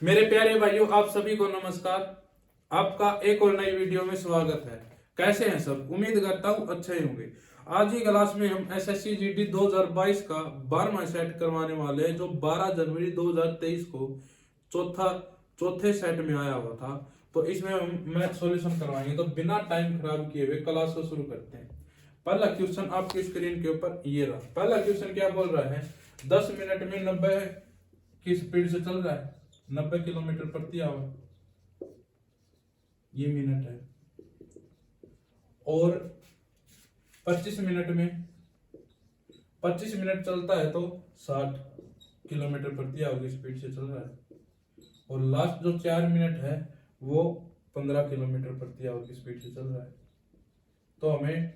मेरे प्यारे भाइयों, आप सभी को नमस्कार। आपका एक और नई वीडियो में स्वागत है। कैसे हैं सब? उम्मीद करता हूँ अच्छे ही होंगे। आज ही क्लास में हम एसएससी जीडी 2022 का 12वां सेट करवाने वाले हैं, जो 12 जनवरी 2023 को चौथे सेट में आया हुआ था। तो इसमें हम मैथ सॉल्यूशन करवाएंगे। तो बिना टाइम खराब किए हुए क्लास को शुरू करते हैं। पहला क्वेश्चन आपकी स्क्रीन के ऊपर ये रहा। पहला क्वेश्चन क्या बोल रहा है? 10 मिनट में 90 की स्पीड से चल रहा है, 90 किलोमीटर प्रति आवर, ये मिनट है। और 25 मिनट चलता है तो 60 किलोमीटर प्रति आवर की स्पीड से चल रहा है। और लास्ट जो 4 मिनट है वो 15 किलोमीटर प्रति आवर की स्पीड से चल रहा है। तो हमें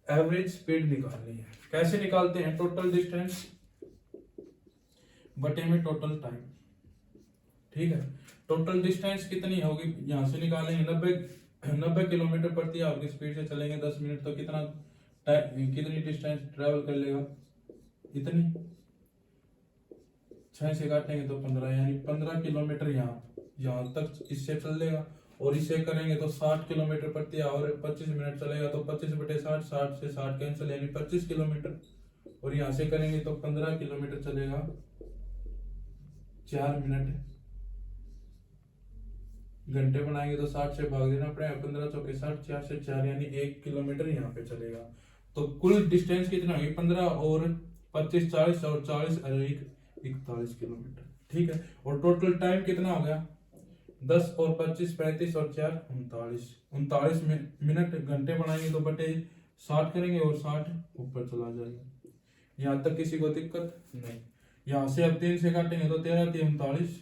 एवरेज स्पीड निकालनी है। कैसे निकालते हैं? टोटल डिस्टेंस बटे में टोटल टाइम। ठीक है, टोटल डिस्टेंस कितनी होगी यहां से निकालेंगे। 90 किलोमीटर प्रति आवर की स्पीड से चलेंगे 10 मिनट, तो कितनी डिस्टेंस ट्रेवल कर लेगा? इतनी। 6 से काटेंगे तो 15, यानी 15 किलोमीटर यहाँ तक इससे चल लेगा। और इसे करेंगे तो 60 किलोमीटर प्रति आवर, 25 मिनट चलेगा तो 25 बटे 60, 60 से 60 कैंसिल, यानी 25 किलोमीटर। और यहाँ से करेंगे तो 15 किलोमीटर चलेगा 4 मिनट। घंटे बनाएंगे तो 60 से भाग देना पड़ेगा, 15 चौके 60, 4 से 4, यानी 1 किलोमीटर यहाँ पे चलेगा। तो कुल डिस्टेंस कितना होगी? 15 और 25 40, और 40 और 1 41 किलोमीटर। ठीक है, और टोटल टाइम कितना हो गया? 10 और 25 35 और 4 39 मिनट। घंटे बनाएंगे तो बटे 60 करेंगे और 60 ऊपर चला जाएगा। यहाँ तक किसी को दिक्कत नहीं। यहाँ से अब 3 से काटेंगे तो 13 3 39,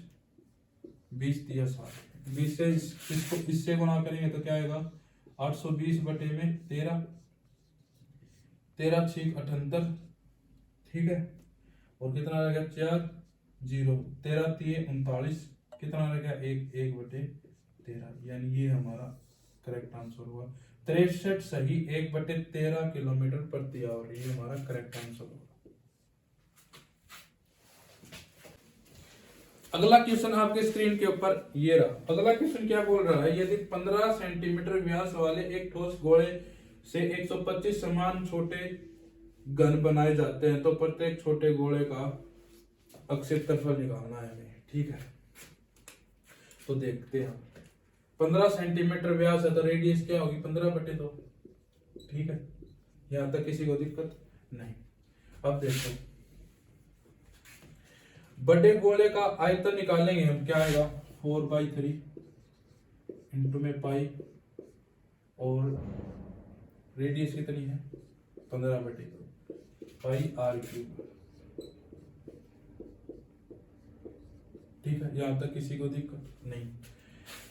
20 3 60, 20 से इससे गुणा करेंगे तो क्या आएगा? 820 बटे में 13, 13 6 78। ठीक है, और कितना रहेगा? 4 0, 13 3 39, कितना रहेगा? 1 बटे 13, यानी ये हमारा करेक्ट आंसर हुआ। 63 सही 1 बटे 13 किलोमीटर प्रति आवर, ये हमारा करेक्ट आंसर हुआ। अगला क्वेश्चन आपके स्क्रीन के ऊपर ये रहा। अगला क्वेश्चन क्या बोल रहा है? यदि 15 सेंटीमीटर व्यास वाले एक ठोस गोले से 125 समान छोटे घन बनाए जाते हैं, तो प्रत्येक छोटे गोले का अक्षीय क्षेत्रफल निकालना है हमें। ठीक है, तो देखते हैं। 15 सेंटीमीटर व्यास है तो रेडियस क्या होगी? 15 बटे 2। ठीक है, यहां तक किसी को दिक्कत नहीं। अब देखो, बड़े गोले का आयतन निकालेंगे हम। क्या आएगा? 4/3 इंटू में पाई, और रेडियस कितनी है? 15 बटे 2 पाई r3। ठीक है, यहां तक किसी को दिक्कत नहीं।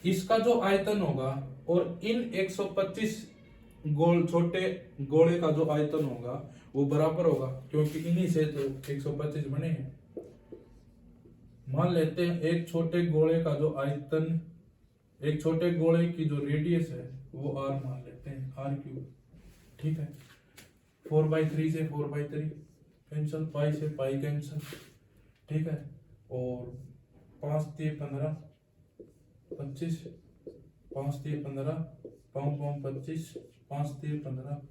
इसका जो आयतन होगा और इन 125 छोटे गोले का जो आयतन होगा वो बराबर होगा, क्योंकि इन्हीं से तो 125 बने हैं। मान लेते हैं एक छोटे गोले का जो आयतन, एक छोटे गोले की जो रेडियस है वो r मान लेते हैं, r3। ठीक है, 4/3 से 4/3 कैंसिल, पाई से पाई कैंसिल। ठीक है, और 5 3 15 25, 5 3 15, 5 5 25, 5 3 15।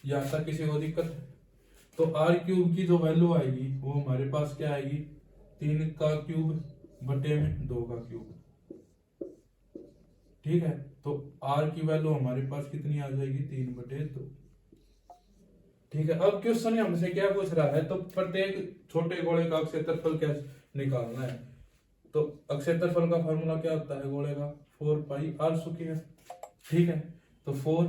यहाँ तक किसी को दिक्कत है? तो r³ की जो वैल्यू आएगी वो हमारे पास क्या आएगी? 3 का क्यूब बटे में 2 का क्यूब। ठीक है, तो r की वैल्यू हमारे पास कितनी आ जाएगी? 3 बटे 2। ठीक है, अब क्वेश्चन हमसे क्या पूछ रहा है? तो प्रत्येक छोटे गोले का अक्षीय क्षेत्रफल क्या निकालना है। तो अक्षीय क्षेत्रफल का फॉर्मूला क्या होता है गोले का? 4πr²। ठीक है, तो 4,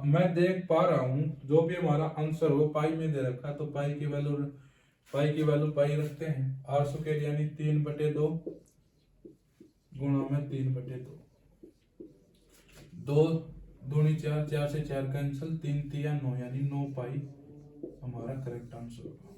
मैं देख पा रहा हूं जो भी हमारा आंसर हो पाई में दे रखा है, तो पाई की वैल्यू पाई रखते हैं। r² यानी 3 बटे 2 गुणा में 3 बटे 2, 2 दूनी 4, 4 से 4 कैंसिल, 3 3 9, यानी 9 पाई हमारा करेक्ट आंसर होगा।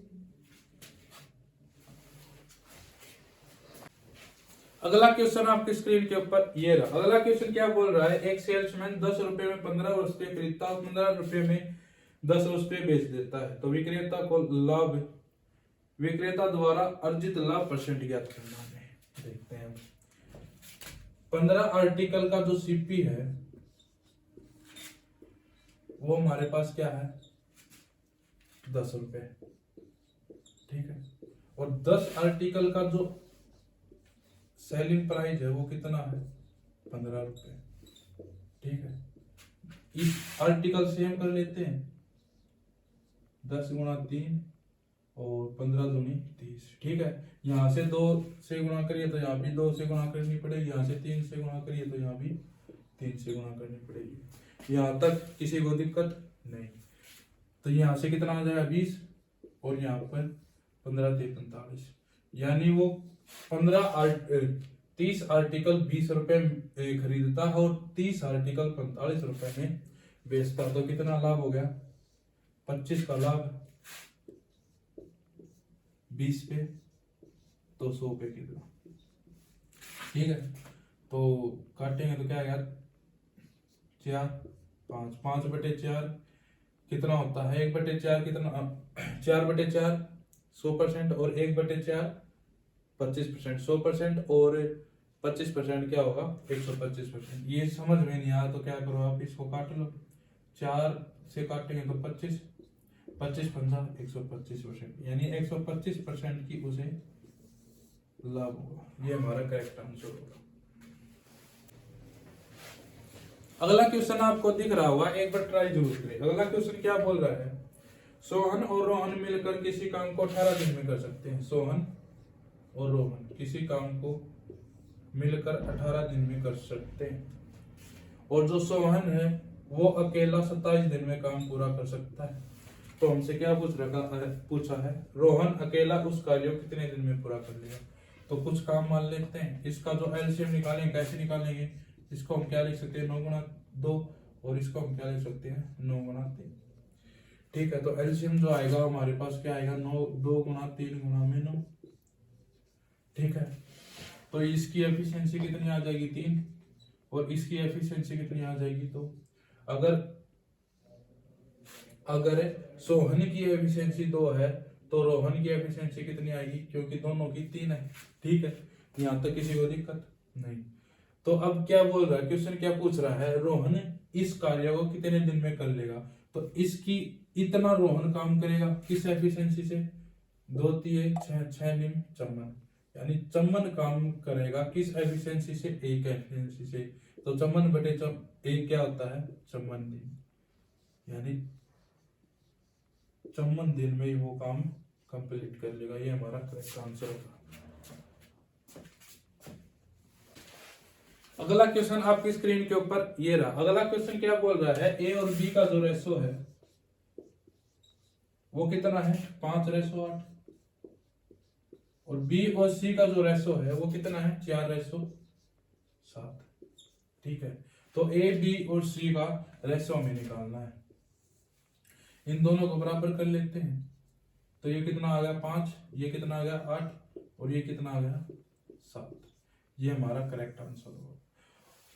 अगला क्वेश्चन आपकी स्क्रीन के ऊपर ये रहा। अगला क्वेश्चन क्या बोल रहा है? एक सेल्समैन 10 रुपए में 15 वस्तुएं खरीदता और 15 रुपए में 10 वस्तुएं बेच देता है, तो विक्रेता को लाभ विक्रेता द्वारा अर्जित लाभ परसेंट ज्ञात करना है। देखते हैं 15 आर्टिकल का जो सीपी है वो हमारे पास क्या है 10 रुपए, ठीक है। और 10 आर्टिकल का जो सेलिंग प्राइस है वो कितना है 15 रुपए, ठीक है। इस आर्टिकल से हम कर लेते हैं 10 गुणा 3 और 15 दूनी 30, ठीक है। यहाँ से 2 से गुणा करिए तो यहाँ भी 2 से गुणा करनी पड़ेगी, यहाँ से 3 से गुणा करिए तो यहाँ भी 3 से गुणा करनी पड़ेगी। यहाँ तक किसी को दिक्कत नहीं। तो यहाँ से कितना आ जाएगा 20 और यहाँ पर 15 से 45, यानी वो 30 आर्टिकल 20 रुपए खरीदता है और 30 आर्टिकल 45 रुपए में बेचता। तो कितना लाभ हो गया 25 का लाभ 20 पे तो 100 पे कितना, ठीक है। तो काटेंगे तो क्या आएगा 4 5 5/4 कितना होता है 1/4 कितना 4/4 100% और 1/4 25%, 100% और 25% क्या होगा 125%। ये समझ में नहीं आया तो क्या करो आप इसको काट लो, 4 से काटेंगे तो 25 25 पंजा 125%, यानी 125% की उसे लाभ होगा। ये हमारा करेक्ट आंसर होगा। अगला क्वेश्चन आपको दिख रहा होगा, एक बार ट्राई जरूर करें। अगला क्वेश्चन क्या बोल रहा है, सोहन और रोहन मिलकर किसी काम को 18 दिन में कर सकते हैं। सोहन और रोहन किसी काम को मिलकर 18 दिन में कर सकते हैं, और जो सोहन है वो अकेला 27 दिन में काम पूरा कर सकता है। तो हमसे क्या पूछा है रोहन अकेला उस कार्य को कितने दिन में पूरा कर लेगा। तो कुछ काम मान लेते हैं, इसका जो एलसीएम निकालेंगे, कैसे निकालेंगे, इसको हम क्या लिख सकते हैं 9 गुणा 2 और इसको हम क्या लिख सकते हैं 9 गुणा 3, ठीक है। तो एलसीएम जो आएगा हमारे पास क्या आएगा 2 गुणा 3 गुणा में 9, ठीक है। तो इसकी एफिशिएंसी कितनी आ जाएगी 3 और इसकी एफिशिएंसी कितनी आ जाएगी। तो अगर सोहन की एफिशिएंसी 2 है तो रोहन की एफिशिएंसी कितनी आएगी, क्योंकि दोनों की 3 है, ठीक है। यहाँ तक किसी को दिक्कत नहीं। तो अब क्या बोल रहा है क्वेश्चन, क्या पूछ रहा है रोहन इस कार्य को कितने दिन में कर लेगा। तो इसकी इतना रोहन काम करेगा किस एफिशिएंसी से 2 3 6 निम चम्मन, यानी चम्मन काम करेगा किस एफिशिएंसी से 1 एफिशिएंसी से। तो चम्मन बटे 1 क्या होता है चम्मन दिन, यानी चम्मन दिन में ही वो काम कंप्लीट कर लेगा। ये हमारा करेक्ट आंसर होगा। अगला क्वेश्चन आपकी स्क्रीन के ऊपर ये रहा। अगला क्वेश्चन क्या बोल रहा है, ए और बी का जो रेशो है वो कितना है 5:8 और बी और सी का जो रेशो है वो कितना है 4:7, ठीक है। तो ए बी और सी का रेशो हमें निकालना है। इन दोनों को बराबर कर लेते हैं। तो ये कितना आ गया 5, ये कितना आ गया 8 और ये कितना आ गया 7। ये हमारा करेक्ट आंसर होगा,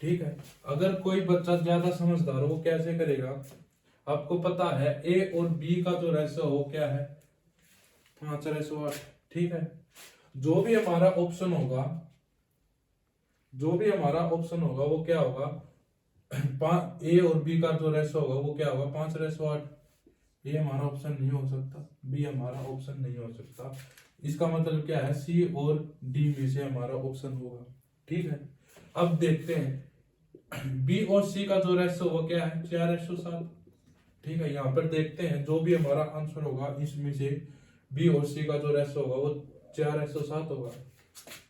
ठीक है। अगर कोई बच्चा ज्यादा समझदार हो वो कैसे करेगा, आपको पता है ए और बी का जो रेशो हो क्या है 5:8, ठीक है। जो भी हमारा ऑप्शन होगा वो क्या होगा ए और बी का जो रेशो होगा वो क्या होगा 5:8। ये हमारा ऑप्शन नहीं हो सकता, बी हमारा ऑप्शन नहीं हो सकता। इसका मतलब क्या है सी और डी में से हमारा ऑप्शन होगा, ठीक है। अब देखते हैं बी और सी का जो रेशो वो क्या है 4:7, ठीक है। यहाँ पर देखते हैं जो भी हमारा आंसर होगा इसमें से बी और सी का जो रेशो होगा वो 4:7 होगा।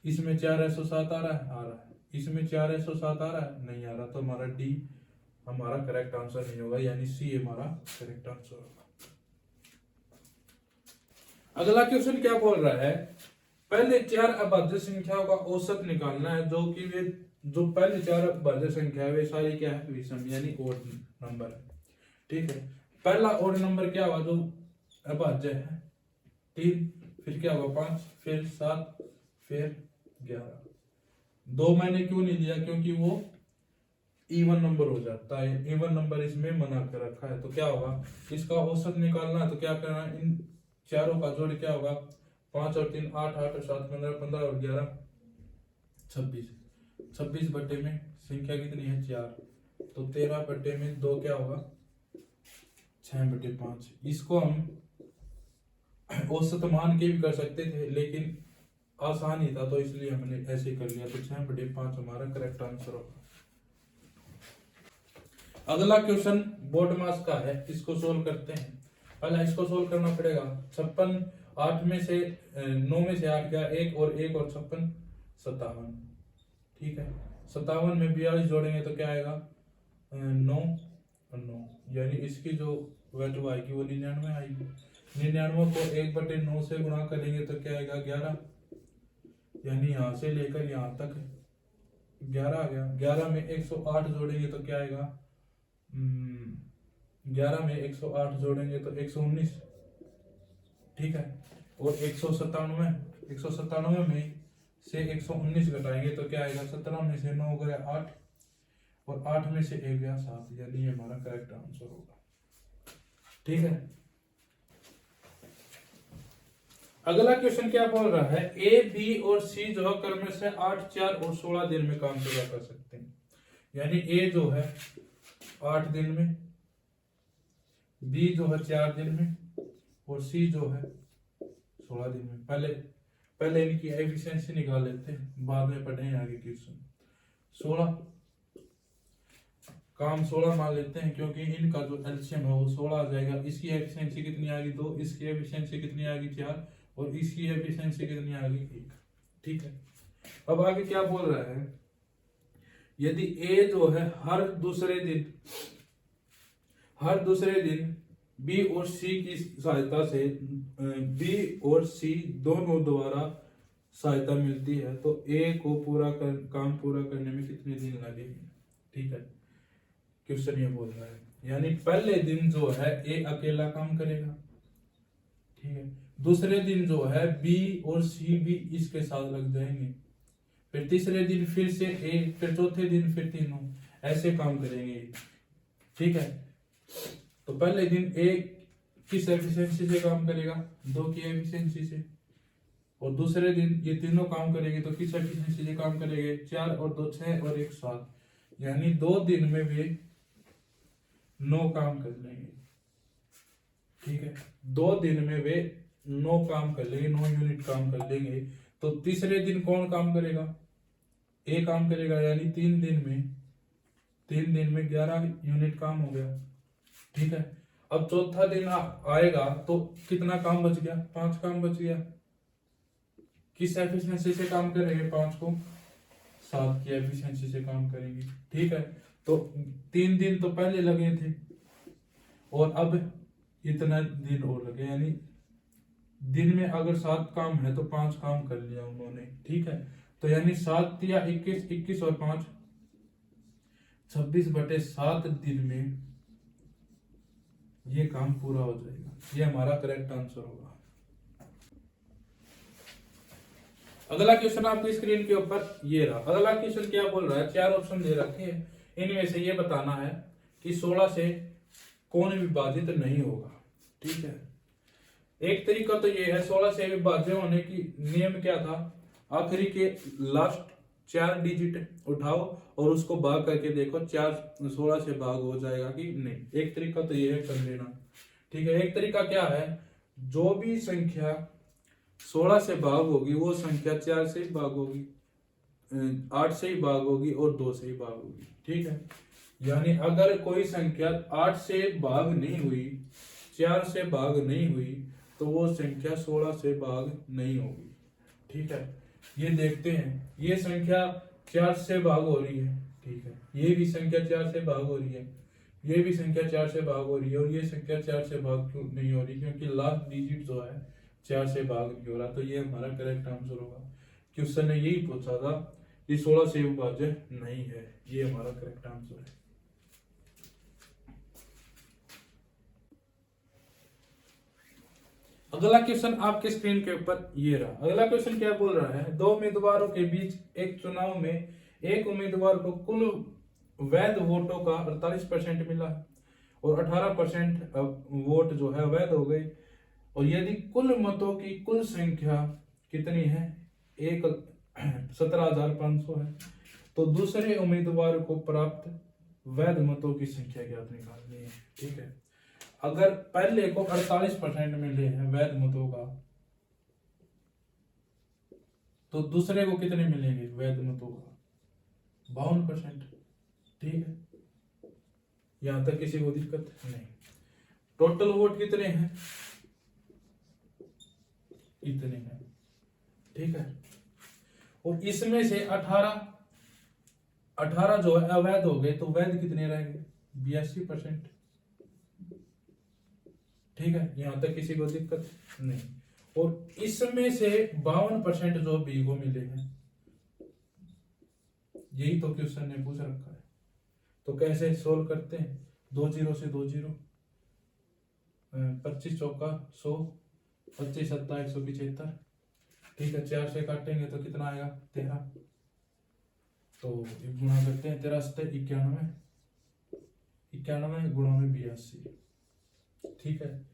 इसमें 4:7 आ रहा है, इसमें 4:7 आ रहा है, नहीं आ रहा। तो हमारा डी हमारा करेक्ट आंसर नहीं होगा, यानी सी हमारा करेक्ट आंसर होगा। अगला क्वेश्चन क्या बोल रहा है, पहले 4 अभाज्य संख्याओं का औसत निकालना है, जो कि वे जो पहले 4 अभाज्य संख्या है वे सारी क्या है विषम यानी ओड नंबर है, ठीक है। पहला ओड नंबर क्या हुआ जो अभाज्य है 3, फिर क्या होगा 5, फिर 7, फिर 11। 2 मैंने क्यों नहीं लिया, क्योंकि वो इवन नंबर हो जाता है, इवन नंबर इसमें मना कर रखा है। तो क्या होगा इसका औसत निकालना है, तो क्या करना है इन चारों का जोड़ क्या होगा 5 और 3 8, 8 और 7 15, 15 और 11 26, 26 बटे में संख्या कितनी है 4, तो 13 बटे में 2 क्या होगा 6 बटे 5। इसको हम औसत मान के भी कर सकते थे, लेकिन आसान ही था तो इसलिए हमने ऐसे कर लिया, तो 6 बटे 5 हमारा करेक्ट आंसर होगा। अगला क्वेश्चन बोर्ड मास का है, इसको सोल्व करते हैं। पहले इसको सोल्व करना पड़ेगा। 56 8 में से 9 में से 8 गया, 1 और 1 और 56 57, ठीक है। 57 में 42 जोड़ेंगे तो क्या आएगा 9 और 9, यानी इसकी जो वैल्यू आएगी वो 99 आएगी। 99 को 1/9 से गुणा करेंगे तो क्या आएगा 11, यानी यहाँ से लेकर यहाँ तक 11 आ गया। 11 में 108 जोड़ेंगे तो क्या आएगा 11 में 108 जोड़ेंगे तो 119, ठीक है। और 197 में से 119 घटाएंगे तो क्या आएगा 17 में से 9 गया 8 और 8 में से 1 गया 7, यानी ये हमारा करेक्ट आंसर होगा, ठीक है। अगला क्वेश्चन क्या बोल रहा है, ए बी और सी जो है क्रम से 8 4 और 16 दिन में काम पूरा कर सकते हैं। यानी ए जो है 8 दिन में, बी जो है 4 दिन में और सी जो है 16 दिन में। पहले इनकी एफिशिएंसी निकाल लेते हैं, बाद में पढ़ेंगे आगे क्वेश्चन। 16 काम 16 मान लेते हैं, क्योंकि इनका जो एलसीएम है वो 16 आ जाएगा। इसकी एफिशिएंसी कितनी आ गई 2, इसकी एफिशिएंसी कितनी आ गई 4 और इसकी एफिशिएंसी कितनी आ गई 1, ठीक है। अब आगे क्या बोल रहा है, यदि ए जो है हर दूसरे दिन बी और सी की सहायता से बी और सी दोनों द्वारा सहायता मिलती है, तो ए को काम पूरा करने में कितने दिन लगेंगे, ठीक है। क्वेश्चन ये बोल रहा है, यानी पहले दिन जो है ए अकेला काम करेगा, ठीक है। दूसरे दिन जो है बी और सी भी इसके साथ लग जाएंगे, फिर तीसरे दिन फिर से ए, फिर चौथे दिन फिर तीनों ऐसे काम करेंगे, ठीक है। तो पहले दिन ए किस एफिशिएंसी से काम करेगा 2 की एफिशिएंसी से, और दूसरे दिन ये तीनों काम करेंगे तो किस एफिशिएंसी से काम करेंगे 4 और 2 6 और 1 7, यानी 2 दिन में वे 9 काम कर लेंगे, ठीक है। 2 दिन में वे 9 काम कर लेंगे, 9 यूनिट काम कर लेंगे। तो तीसरे दिन कौन काम करेगा ए काम करेगा, यानी 3 दिन में 11 यूनिट काम हो गया, ठीक है। अब चौथा दिन आएगा तो कितना काम बच गया 5 काम बच गया। किस एफिशिएंसी से काम करेंगे 5 को 7 की एफिशिएंसी से काम करेंगे, ठीक है। तो 3 दिन तो पहले लगे थे और अब इतना दिन और लगे, यानी दिन में अगर 7 काम है तो 5 काम कर लिया उन्होंने, ठीक है। तो यानी 7 या 21 और 5 26/7 दिन में ये काम पूरा हो जाएगा, ये हमारा करेक्ट आंसर होगा। अगला क्वेश्चन आपकी स्क्रीन के ऊपर ये रहा। अगला क्वेश्चन क्या बोल रहा है, 4 ऑप्शन दे रखे हैं, इनमें से ये बताना है कि 16 से कौन विभाजित नहीं होगा, ठीक है। एक तरीका तो ये है 16 से विभाज्य होने की नियम क्या था, आखिरी के लास्ट 4 डिजिट उठाओ और उसको भाग करके देखो 16 से भाग हो जाएगा कि नहीं। एक तरीका तो ये है कर लेना, ठीक है। एक तरीका क्या है, जो भी संख्या 16 से भाग होगी वो संख्या 4 से ही भाग होगी, 8 से ही भाग होगी और 2 से ही भाग होगी, ठीक है। यानी अगर कोई संख्या 8 से भाग नहीं हुई, 4 से भाग नहीं हुई, तो वो संख्या 16 से भाग नहीं होगी, ठीक है। ये देखते हैं, ये संख्या 4 से भाग हो रही है, ठीक है। ये भी संख्या 4 से भाग हो रही है, ये भी संख्या 4 से भाग हो रही है, और ये संख्या 4 से भाग क्यों नहीं हो रही, क्योंकि लास्ट डिजिट जो है 4 से भाग नहीं हो रहा। तो ये हमारा करेक्ट आंसर होगा। क्वेश्चन ने यही पूछा था कि 16 से विभाज्य नहीं है, ये हमारा करेक्ट आंसर है। अगला क्वेश्चन आपके स्क्रीन के ऊपर ये रहा। अगला क्वेश्चन क्या बोल रहा है, 2 उम्मीदवारों के बीच एक चुनाव में एक उम्मीदवार को कुल वैध वोटों का 48% मिला और 18% वोट जो है वैध हो गए। और यदि कुल मतों की कुल संख्या कितनी है, 17,500 है, तो दूसरे उम्मीदवार को प्राप्त वैध मतों की संख्या ज्ञात निकालनी है। ठीक है, अगर पहले को 48% मिले हैं वैध मतों का, तो दूसरे को कितने मिलेंगे वैध मतों का, 52%। ठीक है, यहां तक किसी को दिक्कत नहीं। टोटल वोट कितने हैं, इतने हैं। ठीक है, और इसमें से 18 जो है अवैध हो गए, तो वैध कितने रह गए, 82%। ठीक है, यहां तक किसी को दिक्कत नहीं। और इसमें से 52% जो बी को मिले हैं, यही तो क्वेश्चन ने पूछ रखा है। तो कैसे सोल्व करते हैं, 2 0 से 2 0, 25 चौका 100, 25 सत्ता 175। ठीक है, 4 से काटेंगे तो कितना आएगा, 13। तो गुणा करते हैं, 13 सत्ता 91, 91 गुणा में 82। ठीक है,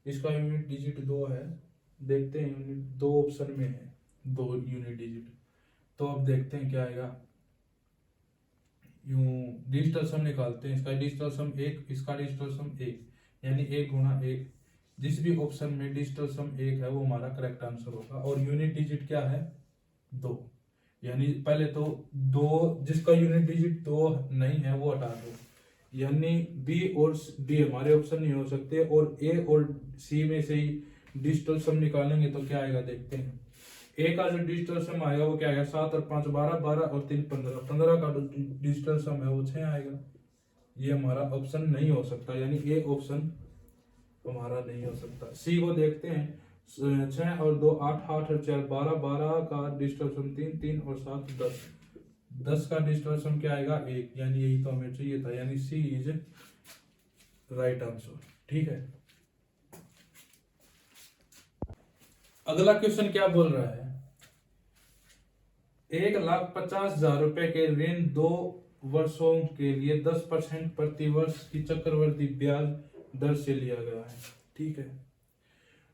इसका यूनिट डिजिट 2 है, देखते हैं यूनिट 2 ऑप्शन में है, 2 यूनिट डिजिट। तो अब देखते हैं क्या आएगा, यूं डिजिटल सम निकालते हैं। इसका डिजिटल सम 1, इसका डिजिटल सम 1, यानी 1 गुणा 1। जिस भी ऑप्शन में डिजिटल सम 1 है वो हमारा करेक्ट आंसर होगा। और यूनिट डिजिट क्या है, 2, यानी पहले तो 2, जिसका यूनिट डिजिट 2 नहीं है वो हटा दो, यानी बी और डी हमारे ऑप्शन नहीं हो सकते। और ए और सी में से ही डिजिटल सम निकालेंगे तो क्या आएगा, देखते हैं। ए का जो डिजिटल सम आएगा वो क्या आएगा, 7 और 5 12, 12 और 3 15, 15 का जो डिजिटल सम है वो 6 आएगा। ये हमारा ऑप्शन नहीं हो सकता, यानी ए ऑप्शन हमारा नहीं हो सकता। सी को देखते हैं, 6 और 2 8, 8 और 4 12, 12 का डिजिटल सम 3, 3 और 7 10, 10 का डिजिटल सम क्या आएगा, 1, यानी यही तो हमें चाहिए था, यानी सी इज राइट आंसर। ठीक है, अगला क्वेश्चन क्या बोल रहा है, 1,50,000 रुपए के ऋण 2 वर्षों के लिए 10% प्रति वर्ष की चक्रवृद्धि ब्याज दर से लिया गया है। ठीक है,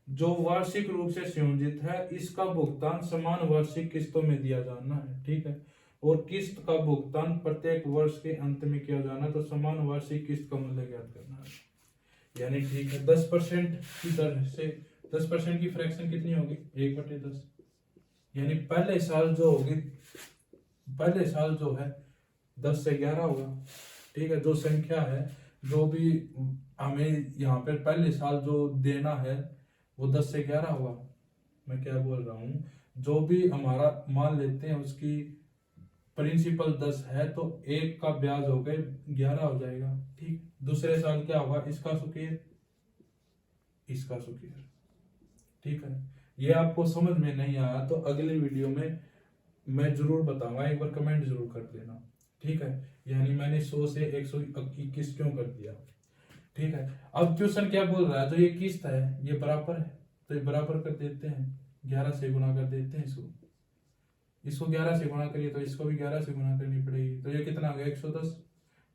जो वार्षिक रूप से संयोजित है, इसका भुगतान समान वार्षिक किस्तों में दिया जाना है। ठीक है, और किस्त का भुगतान प्रत्येक वर्ष के अंत में किया जाना, तो समान वार्षिक किस्त का मूल्य ज्ञात करना है। यानी ठीक है, 10% की दर से 10% की फ्रैक्शन कितनी होगी, 1/10, यानी पहले साल जो होगी, पहले साल जो है 10 से 11 होगा। ठीक है, जो संख्या है, जो भी हमें यहाँ पे पहले साल जो देना है वो 10 से 11 होगा। मैं क्या बोल रहा हूँ, जो भी हमारा मान लेते हैं उसकी प्रिंसिपल 10 है, तो 1 का ब्याज हो गए 11 हो जाएगा। ठीक, दूसरे साल क्या होगा, इसका सुकेर, इसका सुकेर। ठीक है, ये आपको समझ में नहीं आया तो अगली वीडियो में मैं जरूर बताऊंगा, एक बार कमेंट जरूर कर देना। ठीक है, यानी मैंने 100 से 121 क्यों कर दिया। ठीक है, अब क्वेश्चन क्या बोल रहा है, जो ये किस्त है ये बराबर है, तो ये बराबर कर देते हैं, 11 से गुणा कर देते हैं इसको 11 से गुणा करिए तो इसको भी 11 से गुणा करनी पड़ेगी। तो ये कितना आ गया, 110,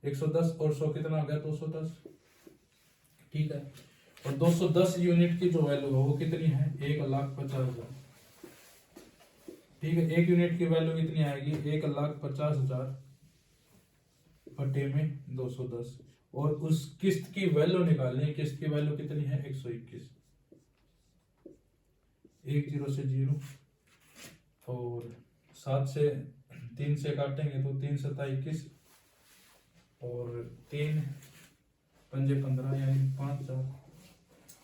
110 और 100 कितना आ गया, 210। ठीक है, और 210 यूनिट की जो वैल्यू है वो कितनी है, 1,50,000। ठीक है, एक यूनिट की वैल्यू कितनी आएगी, 1,50,000 बटे में 210। और उस किस्त की वैल्यू निकालनी है, किस्त की वैल्यू कितनी है, 121। 1 0 से 0, और 7 से 3 से काटेंगे तो 3 7 21, और 3 5 15, यानी 5,000,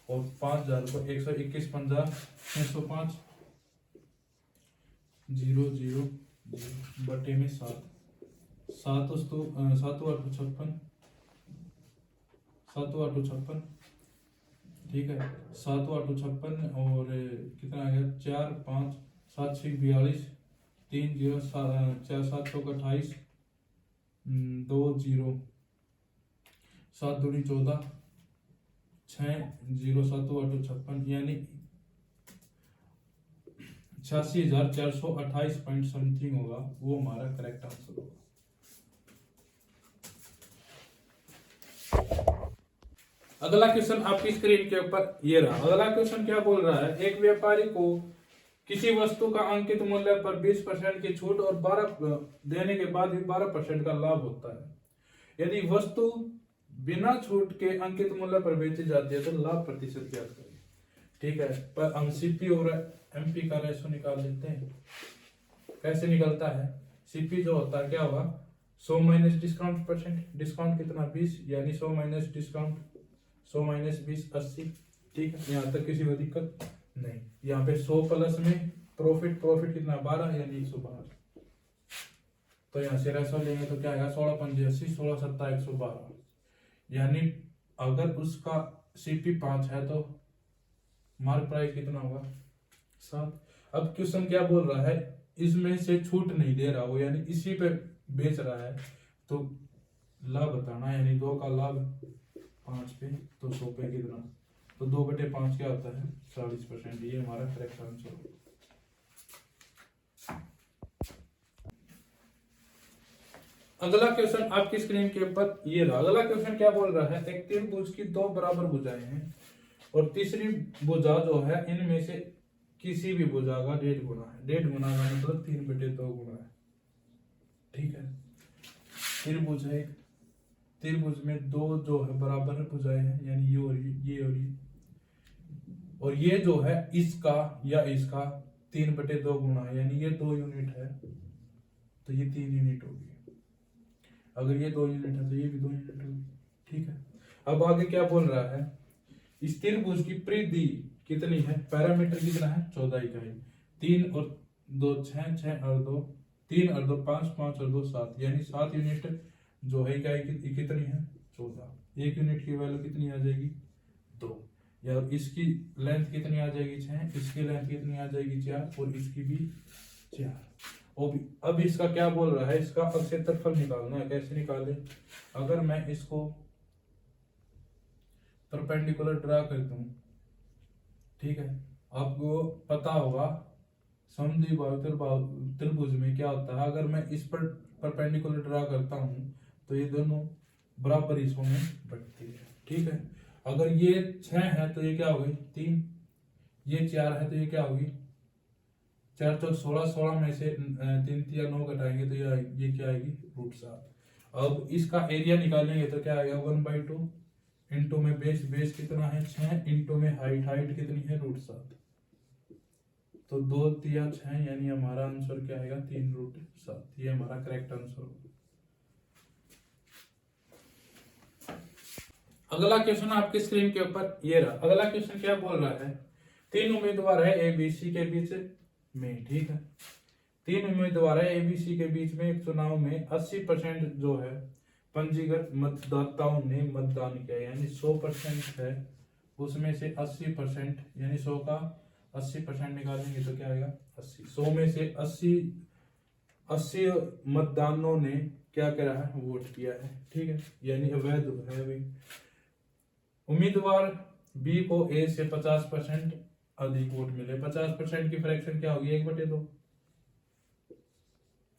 और 5,000 को 121 50 605 0 0 बटे में 7, 7 8 56, 7 8 56। ठीक है, 7 8 56, और कितना आ गया, 4 5 7 6 42, 3 0 4 7 चौक 28, 2 0 7 2 14, 6 0 7 8 56, यानी 86,428 पॉइंट समथिंग होगा, वो हमारा करेक्ट आंसर होगा। अगला क्वेश्चन आपकी स्क्रीन के ऊपर ये रहा। अगला क्वेश्चन क्या बोल रहा है, एक व्यापारी को किसी वस्तु का अंकित मूल्य पर 20% की छूट और 12 देने के बाद भी 12% का लाभ होता है। यदि वस्तु बिना छूट के अंकित मूल्य पर बेची जाती है तो लाभ प्रतिशत ज्ञात करें। ठीक है, पर हम सीपी और एमपी का रेशो निकाल लेते हैं। कैसे निकलता है, सीपी जो होता है क्या होगा, 100 माइनस डिस्काउंट परसेंट, डिस्काउंट कितना 20, यानी 100 माइनस डिस्काउंट 100 माइनस 20 80। ठीक है, यहाँ तक किसी को दिक्कत नहीं। यहाँ पे 100 प्लस में प्रॉफिट, प्रॉफिट कितना 12 यानी 112। तो यहाँ से रेशो लेंगे तो क्या आएगा, 16 पंजे 80, 16 सत्ता 112, यानी अगर उसका सीपी 5 है तो मार्क प्राइस कितना होगा 7। अब क्वेश्चन क्या बोल रहा है, इसमें से छूट नहीं दे रहा हो, यानी इसी पे बेच रहा है, तो लाभ बताना, यानी 2 का लाभ 5 पे तो 100 पे कितना, तो 2/5 क्या होता है 40%। ये हमारा करेक्ट आंसर होगा। अगला क्वेश्चन आपकी स्क्रीन के ऊपर ये रहा। अगला क्वेश्चन क्या बोल रहा है, एक त्रिभुज की 2 बराबर भुजाएं हैं और तीसरी भुजा जो है इनमें से किसी भी भुजा का 1.5 गुना है। 1.5 गुना का मतलब 3/2 गुना है। ठीक है, त्रिभुज है, त्रिभुज में 2 जो है बराबर भुजाएं हैं, यानी ये और ये और ये, और ये जो है इसका या इसका 3/2 गुना है, यानी ये 2 यूनिट है तो ये 3 यूनिट होगी। अगर ये 2 यूनिट है तो ये भी 2 यूनिट होगी। ठीक है, अब आगे क्या बोल रहा है, इस त्रिभुज की परिधि कितनी है, पैरामीटर कितना है 14 इकाई, 3 और 2 6, 6 और 2 3 और 2 5, 5 और 2 7, यानी 7 यूनिट जो है इकाई कितनी है 14। एक यूनिट की वैल्यू कितनी आ जाएगी 2, या इसकी लेंथ कितनी आ जाएगी 6, इसकी लेंथ कितनी आ जाएगी 4 और इसकी भी 4। अब इसका क्या बोल रहा है, इसका क्षेत्रफल निकालना है। कैसे निकाले, अगर मैं इसको परपेंडिकुलर ड्रा करता हूं, ठीक है, आपको पता होगा समद्विबाहु त्रिभुज में क्या होता है, अगर मैं इस पर परपेंडिकुलर ड्रा करता हूं तो ये दोनों बराबर हिस्सों में बटती है। ठीक है, अगर ये 6 है तो ये क्या होगी 3, ये 4 है तो ये क्या होगी 4 तो 16, 16 में से 3 या 9 घटाएंगे तो ये क्या आएगी √7। अब इसका एरिया निकालेंगे तो क्या आएगा 1/2 इंटू में बेस कितना है 6 इंटू में हाइट कितनी है √7, तो 2 3 6, यानी हमारा आंसर क्या आएगा 3√7। ये हमारा करेक्ट आंसर होगा। अगला क्वेश्चन आपकी स्क्रीन के ऊपर ये रहा। अगला क्वेश्चन क्या बोल रहा है, 3 उम्मीदवार है एबीसी के बीच में। ठीक है, 3 उम्मीदवार है एबीसी के बीच में एक चुनाव में 80% जो है पंजीकृत मतदाताओं ने मतदान किया, यानी 100% है, उसमें से 80% यानी 100 का 80% निकालेंगे तो क्या आएगा 80। 100 में से 80 मतदानों ने क्या करा है वोट किया है। ठीक है, यानी अवैध है भी। उम्मीदवार बी को ए से 50% अधिक वोट मिले। 50% की फ्रैक्शन क्या होगी 1/2।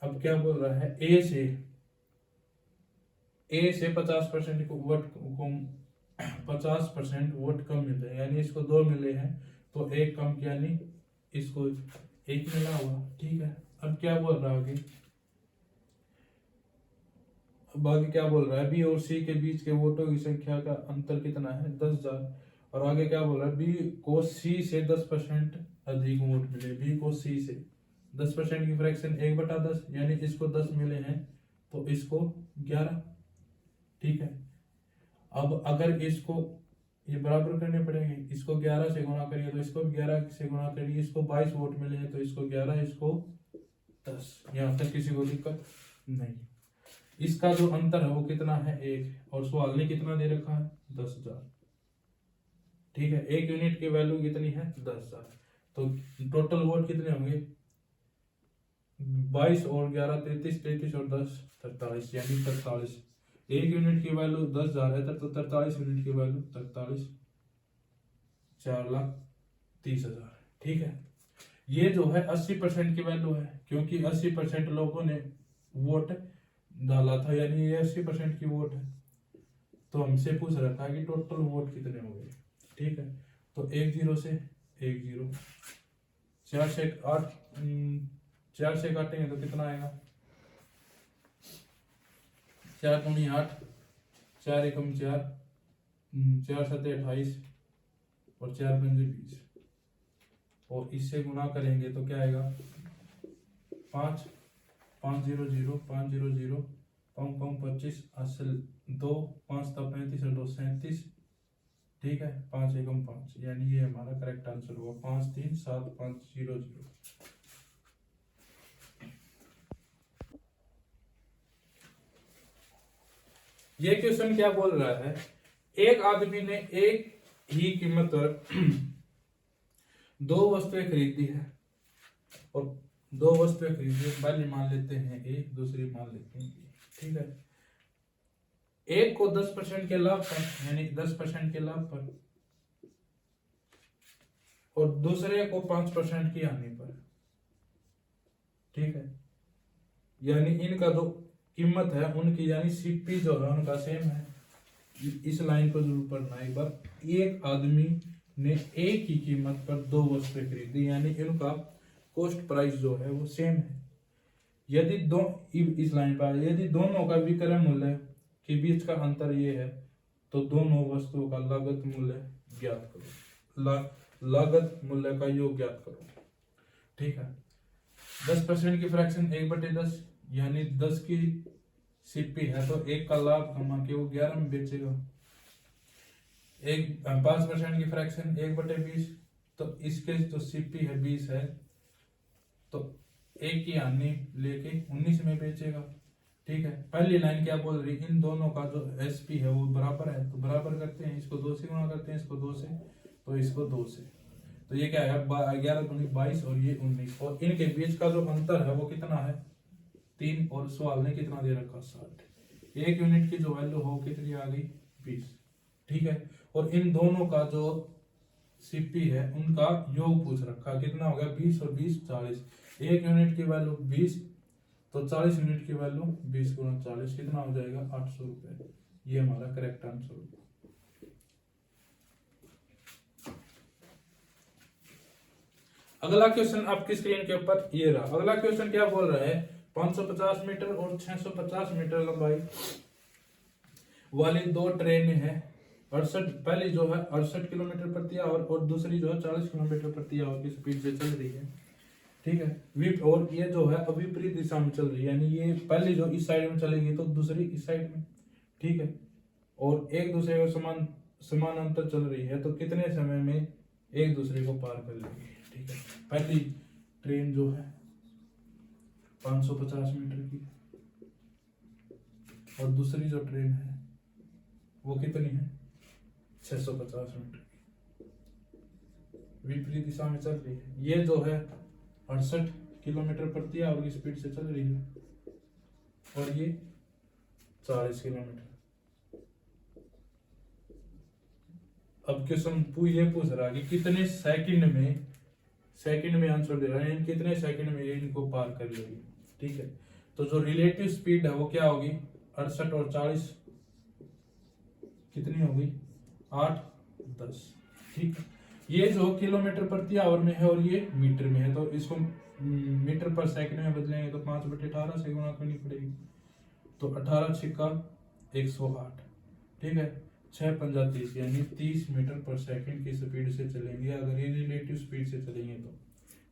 अब क्या बोल रहा है, ए से 50% को वोट 50% वोट कम मिले, यानी इसको 2 मिले हैं तो 1 कम किया, यानी इसको 1 मिला हुआ। ठीक है, अब क्या बोल रहा है आगे क्या बोल रहा है, बी और सी के बीच के वोटों की संख्या का अंतर कितना है 10,000। और आगे क्या बोल रहा है, बी को सी से 10% अधिक वोट मिले। बी को सी से 10% की फ्रैक्शन 1/10, यानी इसको 10 मिले हैं तो इसको 11। ठीक है, अब अगर इसको ये बराबर करने पड़ेंगे, इसको 11 से गुणा करिए तो इसको 11 से गुणा करिए, इसको 22 वोट मिले हैं तो इसको 11, इसको 10। यहाँ तक किसी को दिक्कत नहीं। इसका जो अंतर है वो कितना है 1, और सवाल ने कितना दे रखा है 10,000। ठीक है, 1 यूनिट की वैल्यू कितनी है 10,000, तो टोटल वोट कितने होंगे 22 और 11 33, 33 और 10 43, यानी 43। 1 यूनिट की वैल्यू 10,000 है तो 43 यूनिट की वैल्यू 43, 4,30,000। ठीक है, ये जो है 80% की वैल्यू है, क्योंकि 80% लोगों ने वोट डाला था, यानी ये 80% की वोट है। तो हमसे पूछ रखा है कि टोटल वोट कितने हो गए। ठीक है, तो 1 0 से 1 0, 4 से 8, 4 से काटेंगे तो कितना आएगा, 4 दूनी 8, 4 एकम 4, 4 सत्ते 28 और 4 पंजे 20, और इससे गुणा करेंगे तो क्या आएगा, 5 5 0 0 5 0 0 5 5 25 असल 2 5 तब 35 और 2 37। ठीक है, 5 एकम 5, यानी ये हमारा करेक्ट आंसर होगा 5 3 7 5 0 0। ये क्वेश्चन क्या बोल रहा है, एक आदमी ने एक ही कीमत पर 2 वस्तुएं खरीदी है, और 2 वस्तुएं खरीदी, पहली मान लेते हैं ए, दूसरी मान लेते हैं बी। ठीक है, एक को 10% के लाभ पर, यानी 10% के लाभ पर, और दूसरे को 5% की हानि पर। ठीक है, यानी इनका जो कीमत है उनकी, यानी सीपी जो है उनका सेम है। इस लाइन को जरूर पढ़ना एक बार। एक आदमी ने एक ही कीमत पर 2 वस्तुएं खरीदी, यानी इनका कॉस्ट प्राइस जो है वो सेम है। यदि इस लाइन पर यदि दोनों का विक्रय मूल्य के बीच का अंतर ये है, तो दोनों वस्तुओं का लागत मूल्य ज्ञात करो। लागत मूल्य का योग ज्ञात करो। ठीक है, 10% की फ्रैक्शन 1/10, यानी 10 की सीपी है तो 1 का लाभ कमा के वो 11 में बेचेगा। 5% की फ्रैक्शन 1/20, तो इसके जो सीपी है 20 है, तो 1 की हानि लेके 19 में बेचेगा। ठीक है, पहली लाइन क्या बोल रही, इन दोनों का जो एसपी है वो बराबर है, तो बराबर करते हैं, इसको 2 से गुणा करते हैं, इसको 2 से, तो इसको 2 से, तो ये क्या है 11 दूनी 22 और ये 19, और इनके बीच का जो अंतर है वो कितना है 3, और सवाल ने कितना दे रखा 60। 1 यूनिट की जो वैल्यू हो कितनी आ गई 20। ठीक है, और इन दोनों का जो सीपी है उनका योग पूछ रखा, कितना हो गया 20 और 20 40। 1 यूनिट की वैल्यू 20, तो 40 यूनिट की वैल्यू 20 गुणा 40 कितना हो जाएगा 800 रुपए। ये हमारा करेक्ट आंसर होगा। अगला क्वेश्चन आपकी स्क्रीन के ऊपर ये रहा। अगला क्वेश्चन क्या बोल रहा है, 550 मीटर और 650 मीटर लंबाई वाली 2 ट्रेन है। 68 पहली जो है 68 किलोमीटर प्रति आवर और दूसरी जो है 40 किलोमीटर प्रति आवर की स्पीड से चल रही है। ठीक है, और ये जो है विपरीत दिशा में चल रही है, यानी ये पहली जो इस साइड में चलेगी तो दूसरी इस साइड में। ठीक है, और एक दूसरे को समानांतर चल रही है, तो कितने समय में एक दूसरे को पार कर लेगी। ठीक है, पहली ट्रेन जो है 550 मीटर की, और दूसरी जो ट्रेन है वो कितनी है 650 मीटर की, विपरीत दिशा में चल रही है। ये जो है 68 किलोमीटर प्रति आवर की स्पीड से चल रही है, और ये 40 किलोमीटर। अब क्वेश्चन ये पूछ रहा है कि कितने सेकंड में आंसर दे रहा है, कितने सेकंड में ये इनको पार कर लेगी। ठीक है, तो जो रिलेटिव स्पीड है वो क्या होगी 68 और 40 कितनी होगी 8 10। ठीक है, ये जो किलोमीटर प्रति आवर में है और ये मीटर में है, तो इसको मीटर पर सेकंड में बदलेंगे तो 5/18 से गुणा करनी पड़ेगी, तो 18 छिक्का 108। ठीक है, 6 पंजा 30, यानी 30 मीटर पर सेकंड की स्पीड से चलेंगे अगर ये रिलेटिव स्पीड से चलेंगे तो।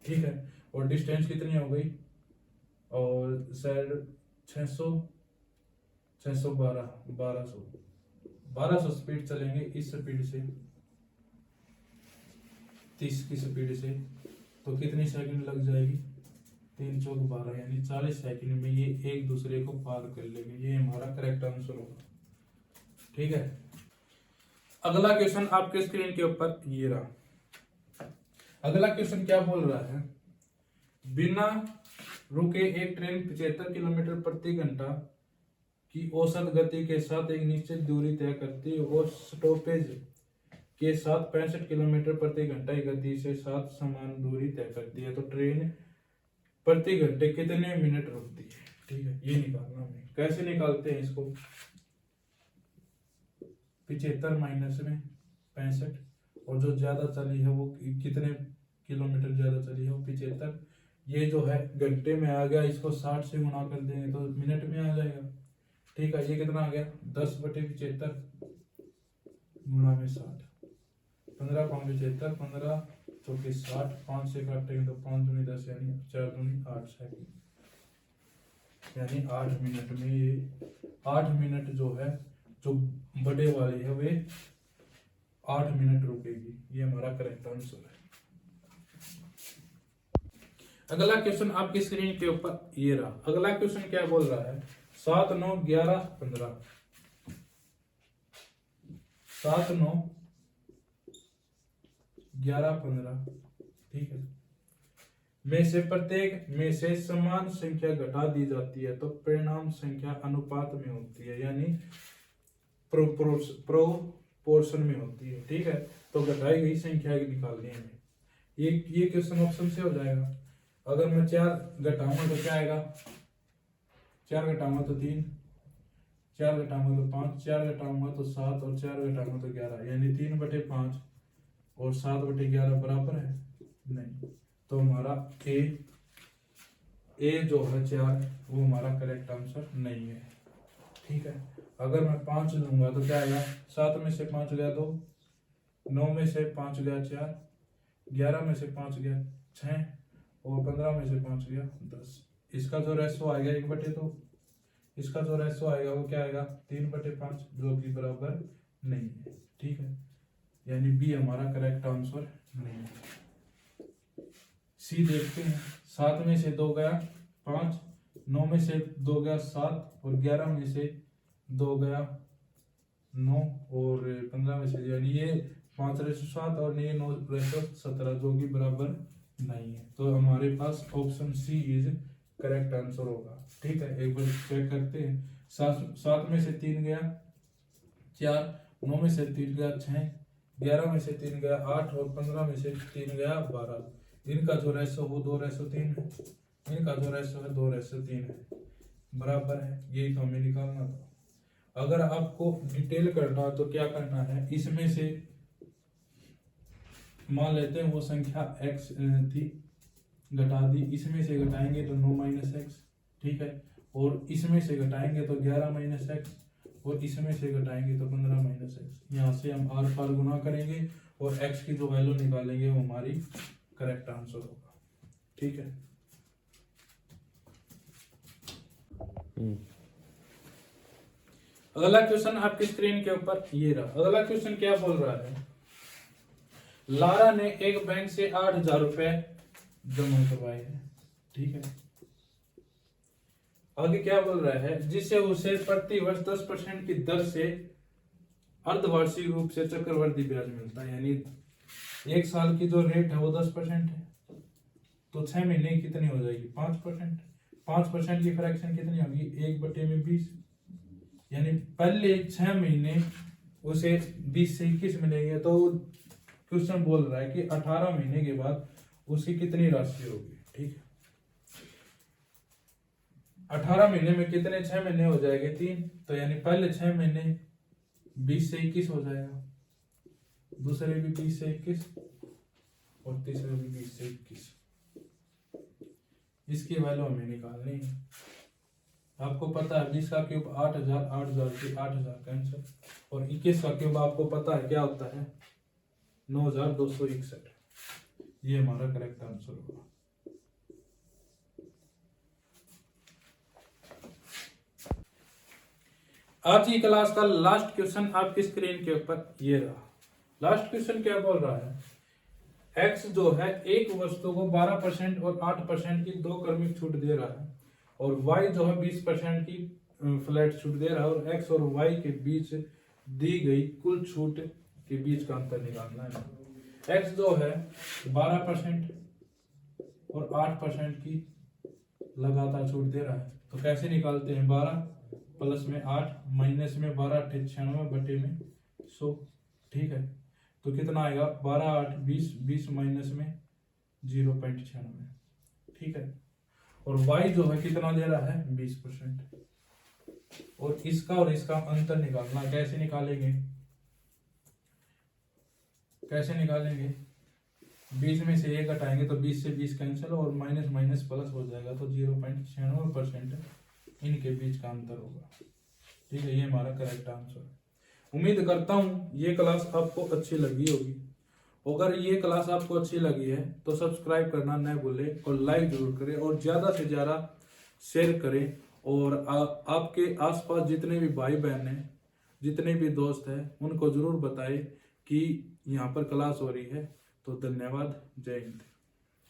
ठीक है, और डिस्टेंस कितनी हो गई, और शायद 1200 स्पीड चलेंगे इस स्पीड से 30 की स्पीड से, तो कितनी सेकंड लग जाएगी 3 चौक 12, यानी 40 सेकंड में ये एक दूसरे को पार कर लेंगे। ये हमारा करेक्ट आंसर होगा। ठीक है, अगला क्वेश्चन आपके स्क्रीन के ऊपर ये रहा। अगला क्वेश्चन क्या बोल रहा है, बिना रुके एक ट्रेन 75 किलोमीटर प्रति घंटा की औसत गति के साथ एक निश्चित दूरी तय करती है और स्टॉपेज के साथ 65 किलोमीटर प्रति घंटा की गति से साथ समान दूरी तय करती है, तो ट्रेन प्रति घंटे कितने मिनट रुकती है। ठीक है, ये निकालना है। कैसे निकालते हैं इसको, 75 माइनस में 65, और जो ज्यादा चली है वो कितने किलोमीटर ज्यादा चली है वो 75। ये जो है घंटे में आ गया, इसको 60 से गुणा कर देंगे तो मिनट में आ जाएगा। ठीक है, ये कितना आ गया 10/75 गुणा में 60, 15×75, 15 चौके 60, 5 से काटेंगे तो 5 दूनी 10 यानी 4 दूनी 8 सेकंड, यानी 8 मिनट में ये 8 मिनट जो है जो बड़े वाली है वे 8 मिनट रुकेगी। ये हमारा करेक्ट आंसर है। अगला क्वेश्चन आपकी स्क्रीन के ऊपर ये रहा। अगला क्वेश्चन क्या बोल रहा है, 7, 9, 11, 15, 7, 9, 11, 15, ठीक है, में से प्रत्येक में से समान संख्या घटा दी जाती है तो परिणाम संख्या अनुपात में होती है, यानी प्रोपोर्शन में होती है। ठीक है, तो घटाई गई संख्या निकालनी है। ये क्वेश्चन ऑप्शन से हो जाएगा। अगर मैं 4 घटाऊंगा तो क्या आएगा, 4 घटाऊंगा तो 3, 4 घटाऊंगा तो 5, 4 घटाऊंगा तो 7 और 4 घटाऊंगा तो 11, यानी 3/5 और 7/11 बराबर है नहीं। तो हमारा ए जो है 4 वो हमारा करेक्ट आंसर नहीं है। ठीक है, अगर मैं 5 लूंगा तो क्या आएगा, 7 में से 5 गया 2, 9 में से 5 गया 4, 11 में से 5 गया 6 और 15 में से 5 गया 10। इसका जो रेशो आएगा 1/2, इसका जो रेशो आएगा वो क्या आएगा 3/5, जो कि बराबर नहीं है। ठीक है, यानी बी हमारा करेक्ट आंसर नहीं है। सी देखते हैं, 7 में से 2 गया 5, 9 में से 2 गया 7 और 11 में से 2 गया 9 और 15 में से, यानी ये 5/7 और ये 9/17, जो कि बराबर नहीं है। तो हमारे पास option C is correct answer होगा। ठीक है, एक बार चेक करते हैं। 7 में से 3 गया 4, 9 में से 3 गया 6, 11 में से 3 गया 8 और 15 में से 3 गया 12। इनका जो रेशो वो 2/3 है, इनका जो रेशो है 2/3 है, बराबर है। यही तो हमें निकालना था। अगर आपको डिटेल करना तो क्या करना है, इसमें से मान लेते हैं वो संख्या x थी, घटा दी, इसमें से घटाएंगे तो 9 - x, ठीक है, और इसमें से घटाएंगे तो 11 - x और इसमें से घटाएंगे तो 15 - x। यहाँ से हम आर पार गुना करेंगे और x की जो वैल्यू निकालेंगे वो हमारी करेक्ट आंसर होगा। ठीक है, अगला क्वेश्चन आपकी स्क्रीन के ऊपर ये रहा। अगला क्वेश्चन क्या बोल रहा है, लारा ने एक बैंक से 8,000 रुपए जमा करवाए हैं। ठीक है, आगे क्या बोल रहा है, जिससे उसे प्रति वर्ष 10% की दर से अर्धवार्षिक रूप से चक्रवृद्धि ब्याज मिलता है, यानी 1 साल की जो रेट है वो 10% है, तो 6 महीने कितनी हो जाएगी 5%। 5% की फ्रैक्शन कितनी होगी 1/20, यानी पहले 6 महीने उसे 20 से 21 मिलेंगे। तो क्वेश्चन बोल रहा है कि 18 महीने के बाद उसकी कितनी राशि होगी। ठीक है, 18 महीने में कितने 6 महीने हो जाएंगे 3, तो यानी पहले 6 महीने 20 से 21 हो जाएगा, दूसरे भी 20 से 21 और तीसरे भी 20 से 21। इसकी वैल्यू हमें निकालनी है। आपको पता है 20 का क्यूब 8,000, 8,000 की 8,000 का आंसर, और 21 का क्यूब आपको पता है क्या होता है 9,261। ये हमारा करेक्ट आंसर होगा। आज की क्लास का लास्ट क्वेश्चन आपकी स्क्रीन के ऊपर ये रहा। लास्ट क्वेश्चन क्या बोल रहा है, x जो है एक वस्तु को 12% और 8% की 2 क्रमिक छूट दे रहा है, और y जो है 20% की फ्लैट छूट दे रहा है, और x और y के बीच दी गई कुल छूट के बीच का अंतर निकालना है। x जो है 12% और 8% की लगातार छूट दे रहा है, तो कैसे निकालते हैं, 12 प्लस में 8 माइनस में 12 96 बटे में 100। ठीक है, तो कितना आएगा 12 8 20, 20 माइनस में 0.96। ठीक है, और y जो है कितना दे रहा है 20%, और इसका अंतर निकालना कैसे निकालेंगे, कैसे निकालेंगे, 20 में से 1 हटाएंगे तो 20 से 20 कैंसिल और माइनस माइनस प्लस हो जाएगा, तो 0.96% इनके बीच का अंतर होगा। ठीक है, ये हमारा करेक्ट आंसर। उम्मीद करता हूँ ये क्लास आपको अच्छी लगी होगी। अगर ये क्लास आपको अच्छी लगी है तो सब्सक्राइब करना न भूलें और लाइक जरूर करें और ज़्यादा से ज़्यादा शेयर करें। और आपके आसपास जितने भी भाई बहन हैं, जितने भी दोस्त हैं, उनको ज़रूर बताएं कि यहाँ पर क्लास हो रही है। तो धन्यवाद, जय हिंद।